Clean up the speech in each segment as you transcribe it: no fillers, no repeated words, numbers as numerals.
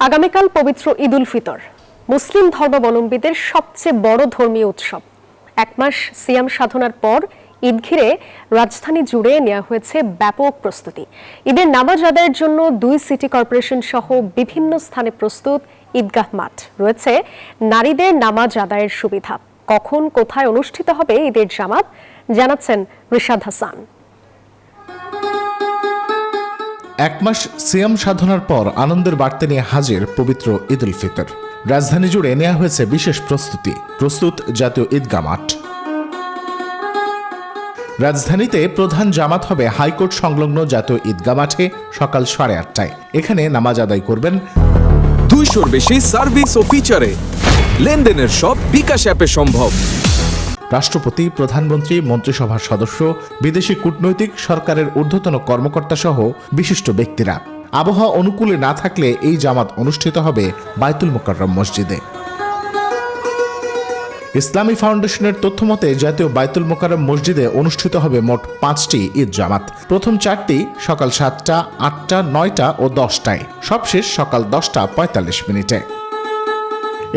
আগামীকাল পবিত্র ঈদ উল ফিতর, মুসলিম ধর্মাবলম্বীদের সবচেয়ে বড় ধর্মীয় উৎসব। এক মাস সিয়াম সাধনার পর ঈদ ঘিরে রাজধানী জুড়ে নেওয়া হয়েছে ব্যাপক প্রস্তুতি। ঈদের নামাজ আদায়ের জন্য 2 সিটি কর্পোরেশন সহ বিভিন্ন স্থানে প্রস্তুত ঈদগাহ মাঠ। রয়েছে নারীদের নামাজ আদায়ের সুবিধা। কখন কোথায় অনুষ্ঠিত হবে ঈদের জামাত, জানাচ্ছেন রিশাদ হাসান। এক মাস সিয়াম সাধনার পর আনন্দের বার্তা নিয়ে হাজির পবিত্র ঈদ উল ফিতর। রাজধানী জুড়ে নেওয়া হয়েছে বিশেষ প্রস্তুত জাতীয় ঈদগাহ মাঠ। রাজধানীতে প্রধান জামাত হবে হাইকোর্ট সংলগ্ন জাতীয় ঈদগাহ মাঠে সকাল 8:30টায়। এখানে নামাজ আদায় করবেন 200-র বেশি সার্ভিস ও ফিচারে। লেনদেনের সব বিকাশ অ্যাপে সম্ভব। রাষ্ট্রপতি, প্রধানমন্ত্রী, মন্ত্রিসভার সদস্য, বিদেশি কূটনৈতিক, সরকারের ঊর্ধ্বতন কর্মকর্তা সহ বিশিষ্ট ব্যক্তিরা। আবহাওয়া অনুকূলে না থাকলে এই জামাত অনুষ্ঠিত হবে বায়তুল মুকাররম মসজিদে। ইসলামী ফাউন্ডেশনের তথ্যমতে জাতীয় বায়তুল মুকাররম মসজিদে অনুষ্ঠিত হবে মোট 5টি ঈদ জামাত। প্রথম 4টি সকাল 7টা, 8টা, 9টা ও 10টায়, সবশেষ সকাল 10:45।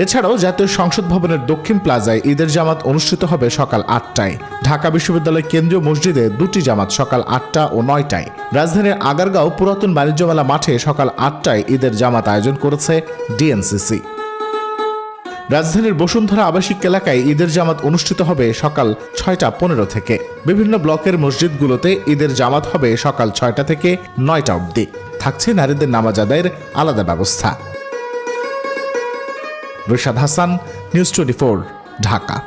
এছাড়াও জাতীয় সংসদ ভবনের দক্ষিণ প্লাজায় ঈদের জামাত অনুষ্ঠিত হবে সকাল 8টায়। ঢাকা বিশ্ববিদ্যালয় কেন্দ্রীয় মসজিদে 2টি জামাত সকাল 8টা ও 9টায়। রাজধানীর আগারগাঁও পুরাতন বাণিজ্য মেলা মাঠে সকাল 8টায় ঈদের জামাত আয়োজন করেছে ডিএনসিসি। রাজধানীর বসুন্ধরা আবাসিক এলাকায় ঈদের জামাত অনুষ্ঠিত হবে সকাল 6:15 থেকে। বিভিন্ন ব্লকের মসজিদগুলোতে ঈদের জামাত হবে সকাল 6টা থেকে 9টা অবধি। থাকছে নারীদের নামাজ আদায়ের আলাদা ব্যবস্থা। রিশাদ হাসান, নিউজ 24, ঢাকা।